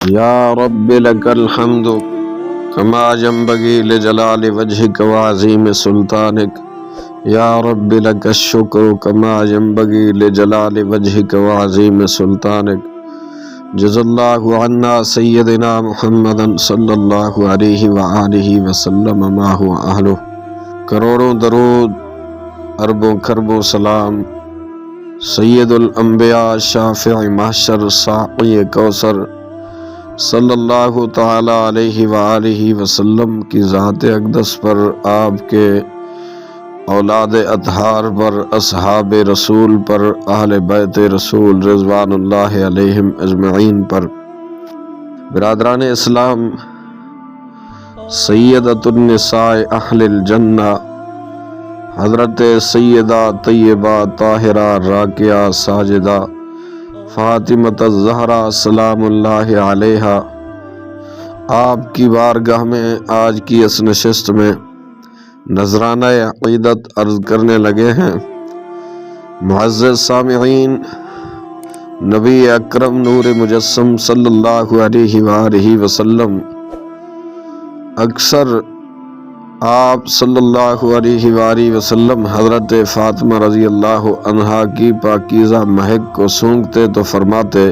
یا رب لک الحمد کما ينبغي لجلال وجهك وعظیم سلطانك یا رب لک الشکر کما ينبغي لجلال وجهك وعظیم سلطانك جزا اللہ عنا سیدنا محمد صلی اللہ علیہ وآلہ وسلم ما هو اہلہ۔ کروڑوں درود، اربوں کھربوں سلام سید الانبیاء شافع محشر ساقی کوثر صلی اللہ تعالی علیہ وآلہ وسلم کی ذات اقدس پر، آپ کے اولاد اطہار پر، اصحاب رسول پر، اہل بیت رسول رضوان اللہ علیہم اجمعین پر۔ برادران اسلام، سیدۃ النساء اہل الجنہ حضرت سیدہ طیبہ طاہرہ راکعہ ساجدہ فاطمۃ الزہرا سلام اللہ علیہا، آپ کی بارگاہ میں آج کی اس نشست میں نذرانہ عقیدت عرض کرنے لگے ہیں۔ معزز سامعین، نبی اکرم نور مجسم صلی اللہ علیہ وآلہ وسلم اکثر آپ صلی اللہ علیہ وآلہ وسلم حضرت فاطمہ رضی اللہ عنہا کی پاکیزہ مہک کو سونگھتے تو فرماتے،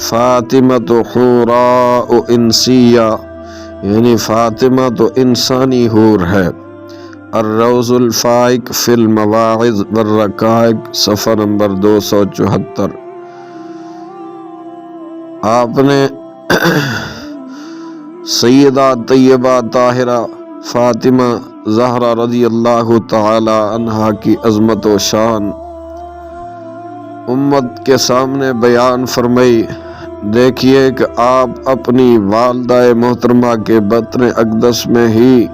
فاطمہ تو حوراء انسیہ، یعنی فاطمہ تو انسانی حور ہے۔ الروض الفائق فی المواعظ والرقائق، صفحہ نمبر 274۔ آپ نے سیدہ طیبہ طاہرہ فاطمہ زہرا رضی اللہ تعالی عنہا کی عظمت و شان امت کے سامنے بیان فرمائی۔ دیکھیے کہ آپ اپنی والدہ محترمہ کے بطن اقدس میں ہی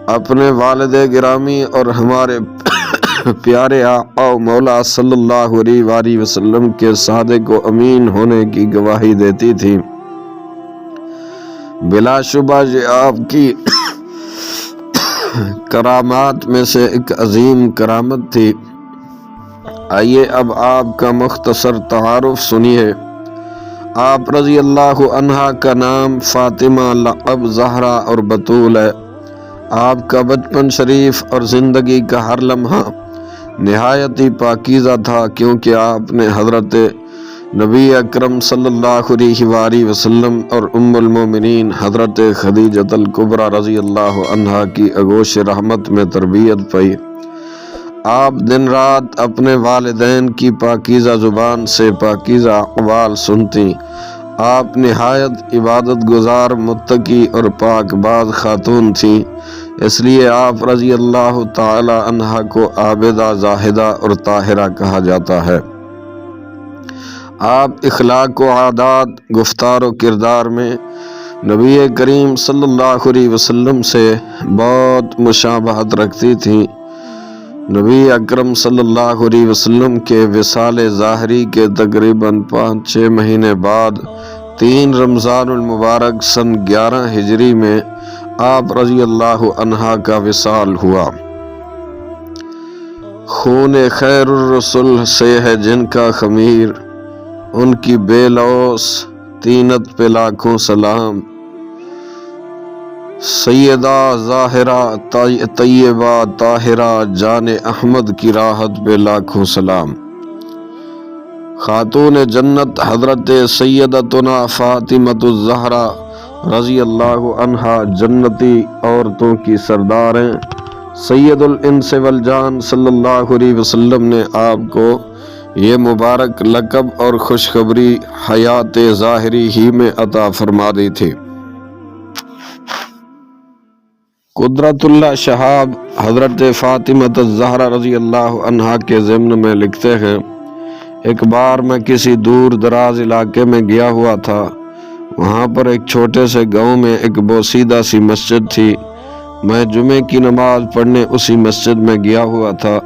اپنے والد گرامی اور ہمارے پیارے آقا و مولا صلی اللہ علیہ وآلہ وسلم کے صادق و امین ہونے کی گواہی دیتی تھی۔ بلا شبہ یہ آپ کی کرامات میں سے ایک عظیم کرامت تھی۔ آئیے اب آپ کا مختصر تعارف سنیے۔ آپ رضی اللہ عنہا کا نام فاطمہ، لقب زہرا اور بطول ہے۔ آپ کا بچپن شریف اور زندگی کا ہر لمحہ نہایت ہی پاکیزہ تھا، کیونکہ آپ نے حضرت نبی اکرم صلی اللہ علیہ وآلہ وسلم اور ام المومنین حضرت خدیجۃ الکبریٰ رضی اللہ عنہا کی آغوش رحمت میں تربیت پائی۔ آپ دن رات اپنے والدین کی پاکیزہ زبان سے پاکیزہ اقوال سنتی۔ آپ نہایت عبادت گزار، متقی اور پاک باز خاتون تھیں، اس لیے آپ رضی اللہ تعالی عنہا کو عابدہ، زاہدہ اور طاہرہ کہا جاتا ہے۔ آپ اخلاق و عادات، گفتار و کردار میں نبی کریم صلی اللہ علیہ وسلم سے بہت مشابہت رکھتی تھیں۔ نبی اکرم صلی اللہ علیہ وسلم کے وصال ظاہری کے تقریباً 5-6 مہینے بعد 3 رمضان المبارک سن 11 ہجری میں آپ رضی اللہ عنہا کا وصال ہوا۔ خون خیر الرسل سے ہے جن کا خمیر، ان کی بے لوث طینت پہ لاکھوں سلام۔ سیدہ ظاہرہ طیبہ طاہرہ جان احمد کی راحت پہ لاکھوں سلام۔ خاتون جنت حضرت سیدتنا فاطمۃ الزہرا رضی اللہ عنہا جنتی عورتوں کی سردار ہیں۔ سید الانس والجان صلی اللہ علیہ وسلم نے آپ کو یہ مبارک لقب اور خوشخبری حیات ظاہری ہی میں عطا فرما دی تھی۔ قدرت اللہ شہاب حضرت فاطمۃ الزہرا رضی اللہ عنہا کے ضمن میں لکھتے ہیں، ایک بار میں کسی دور دراز علاقے میں گیا ہوا تھا۔ وہاں پر ایک چھوٹے سے گاؤں میں ایک بوسیدہ سی مسجد تھی۔ میں جمعے کی نماز پڑھنے اسی مسجد میں گیا ہوا تھا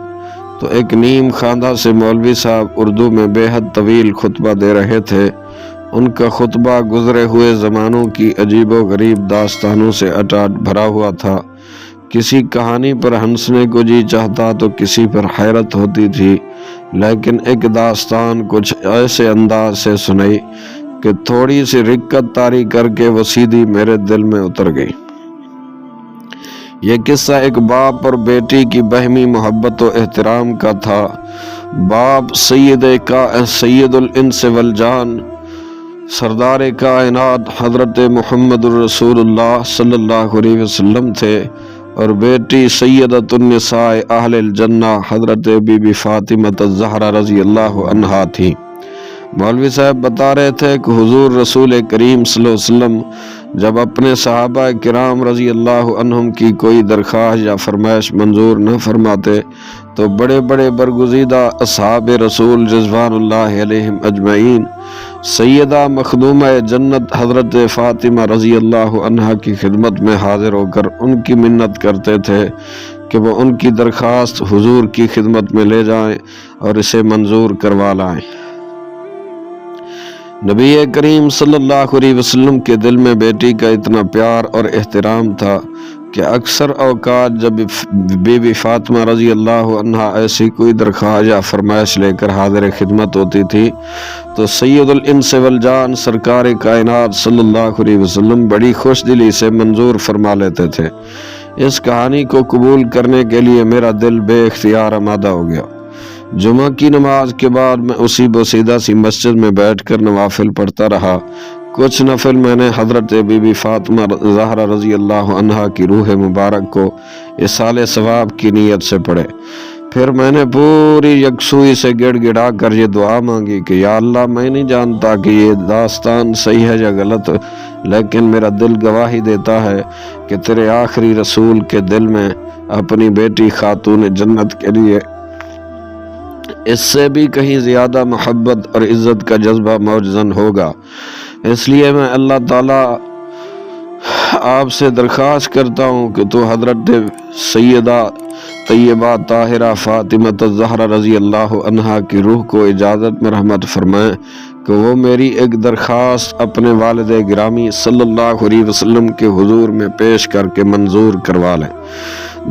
تو ایک نیم خواندہ سے مولوی صاحب اردو میں بے حد طویل خطبہ دے رہے تھے۔ ان کا خطبہ گزرے ہوئے زمانوں کی عجیب و غریب داستانوں سے اٹاٹ بھرا ہوا تھا۔ کسی کہانی پر ہنسنے کو جی چاہتا تو کسی پر حیرت ہوتی تھی، لیکن ایک داستان کچھ ایسے انداز سے سنائی کہ تھوڑی سی رکت طاری کر کے وہ سیدھی میرے دل میں اتر گئی۔ یہ قصہ ایک باپ اور بیٹی کی باہمی محبت و احترام کا تھا۔ باپ سید الانس والجان سردار کائنات حضرت محمد الرسول اللہ صلی اللہ علیہ وسلم تھے، اور بیٹی سیدۃ النساء اہل الجنہ حضرت بی بی فاطمہ الزہرا رضی اللہ عنہا تھی۔ مولوی صاحب بتا رہے تھے کہ حضور رسول کریم صلی اللہ علیہ وسلم جب اپنے صحابہ کرام رضی اللہ عنہم کی کوئی درخواست یا فرمائش منظور نہ فرماتے تو بڑے بڑے برگزیدہ اصحاب رسول رضوان اللہ علیہم اجمعین سیدہ مخدومہ جنت حضرت فاطمہ رضی اللہ عنہا کی خدمت میں حاضر ہو کر ان کی منت کرتے تھے کہ وہ ان کی درخواست حضور کی خدمت میں لے جائیں اور اسے منظور کروا لائیں۔ نبی کریم صلی اللہ علیہ وسلم کے دل میں بیٹی کا اتنا پیار اور احترام تھا کہ اکثر اوقات جب بی بی فاطمہ رضی اللہ عنہا ایسی کوئی درخواست یا فرمائش لے کر حاضر خدمت ہوتی تھی تو سید الانس والجان سرکار کائنات صلی اللہ علیہ وسلم بڑی خوش دلی سے منظور فرما لیتے تھے۔ اس کہانی کو قبول کرنے کے لیے میرا دل بے اختیار آمادہ ہو گیا۔ جمعہ کی نماز کے بعد میں اسی بسیدہ سی مسجد میں بیٹھ کر نوافل پڑھتا رہا۔ کچھ نفل میں نے حضرت بی بی فاطمہ زہرا رضی اللہ عنہا کی روح مبارک کو ایصال ثواب کی نیت سے پڑھے۔ پھر میں نے پوری یکسوئی سے گڑ گڑا کر یہ دعا مانگی کہ یا اللہ، میں نہیں جانتا کہ یہ داستان صحیح ہے یا غلط، لیکن میرا دل گواہی دیتا ہے کہ تیرے آخری رسول کے دل میں اپنی بیٹی خاتون جنت کے لیے اس سے بھی کہیں زیادہ محبت اور عزت کا جذبہ موجزن ہوگا۔ اس لیے میں اللہ تعالیٰ آپ سے درخواست کرتا ہوں کہ تو حضرت سیدہ طیبہ طاہرہ فاطمہ الزہرا رضی اللہ عنہا کی روح کو اجازت میں رحمت فرمائیں کہ وہ میری ایک درخواست اپنے والد گرامی صلی اللہ علیہ وسلم کے حضور میں پیش کر کے منظور کروا لیں۔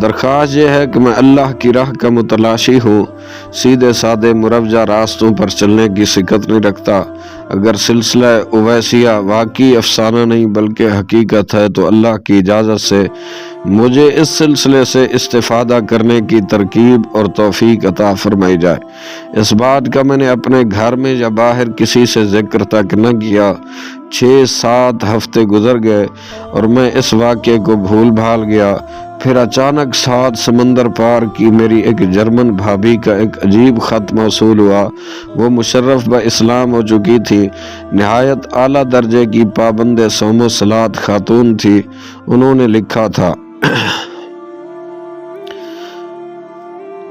درخواست یہ ہے کہ میں اللہ کی راہ کا متلاشی ہوں، سیدھے سادے مروجہ راستوں پر چلنے کی سکت نہیں رکھتا۔ اگر سلسلہ اویسیہ واقعی افسانہ نہیں بلکہ حقیقت ہے تو اللہ کی اجازت سے مجھے اس سلسلے سے استفادہ کرنے کی ترکیب اور توفیق عطا فرمائی جائے۔ اس بات کا میں نے اپنے گھر میں یا باہر کسی سے ذکر تک نہ کیا۔ 6-7 ہفتے گزر گئے اور میں اس واقعے کو بھول بھال گیا۔ پھر اچانک 7 سمندر پار کی میری ایک جرمن بھابھی کا ایک عجیب خط موصول ہوا۔ وہ مشرف با اسلام ہو چکی تھی، نہایت اعلیٰ درجے کی پابند صوم و صلاۃ خاتون تھی۔ انہوں نے لکھا تھا،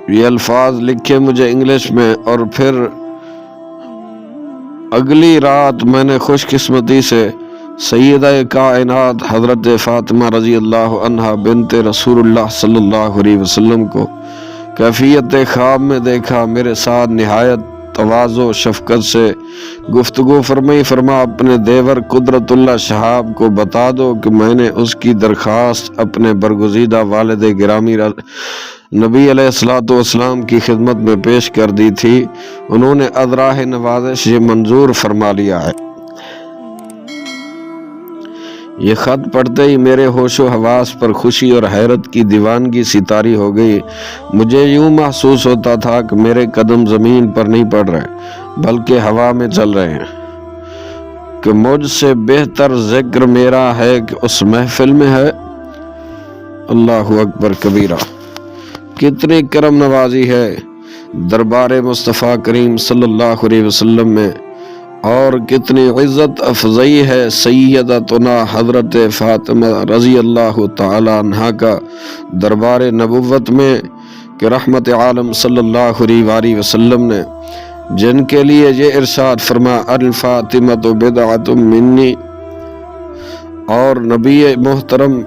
یہ الفاظ لکھے مجھے انگلش میں، اور پھر اگلی رات میں نے خوش قسمتی سے سیدہ کائنات حضرت فاطمہ رضی اللہ عنہا بنت رسول اللہ صلی اللہ علیہ وسلم کو کیفیت خواب میں دیکھا۔ میرے ساتھ نہایت تواضع و شفقت سے گفتگو فرمائی، فرما اپنے دیور قدرت اللہ شہاب کو بتا دو کہ میں نے اس کی درخواست اپنے برگزیدہ والد گرامی نبی علیہ الصلوۃ والسلام کی خدمت میں پیش کر دی تھی۔ انہوں نے ادراہ نوازش یہ منظور فرما لیا ہے۔ یہ خط پڑھتے ہی میرے ہوش و حواس پر خوشی اور حیرت کی دیوانگی سی طاری ہو گئی۔ مجھے یوں محسوس ہوتا تھا کہ میرے قدم زمین پر نہیں پڑ رہے بلکہ ہوا میں چل رہے ہیں، کہ مجھ سے بہتر ذکر میرا ہے کہ اس محفل میں ہے۔ اللہ اکبر کبیرہ! کتنی کرم نوازی ہے دربار مصطفیٰ کریم صلی اللہ علیہ وسلم میں، اور کتنی عزت افضائی ہے سیدتنا حضرت فاطمہ رضی اللہ تعالی عنہا کا دربار نبوت میں کہ رحمت عالم صلی اللہ علیہ وسلم نے جن کے لیے یہ ارشاد فرما الفاطمۃ بدعۃ منی، اور نبی محترم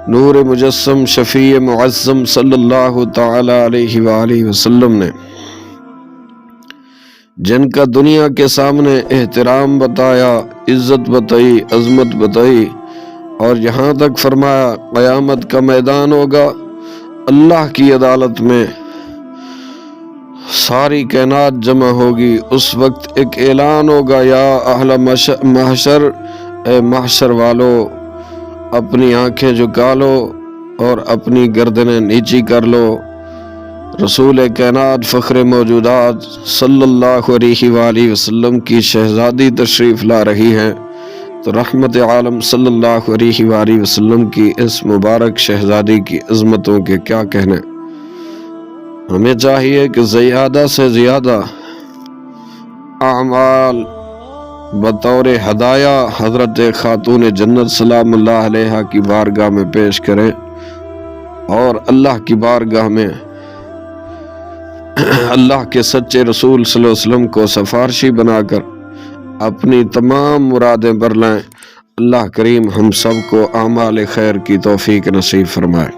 نور مجسم شفیع معظم صلی اللہ تعالی علیہ وآلہ وسلم نے جن کا دنیا کے سامنے احترام بتایا، عزت بتائی، عظمت بتائی، اور یہاں تک فرمایا قیامت کا میدان ہوگا، اللہ کی عدالت میں ساری کائنات جمع ہوگی، اس وقت ایک اعلان ہوگا، یا اہل محشر، اے محشر والو، اپنی آنکھیں جھکا لو اور اپنی گردنیں نیچی کر لو۔ رسول کائنات فخر موجودات صلی اللہ علیہ وآلہ وسلم کی شہزادی تشریف لا رہی ہے، تو رحمت عالم صلی اللہ علیہ وآلہ وسلم کی اس مبارک شہزادی کی عظمتوں کے کیا کہنے۔ ہمیں چاہیے کہ زیادہ سے زیادہ اعمال بطور ہدایہ حضرت خاتون جنت سلام اللہ علیہ کی بارگاہ میں پیش کریں، اور اللہ کی بارگاہ میں اللہ کے سچے رسول صلی اللہ علیہ وسلم کو سفارشی بنا کر اپنی تمام مرادیں بر لائیں۔ اللہ کریم ہم سب کو اعمال خیر کی توفیق نصیب فرمائے۔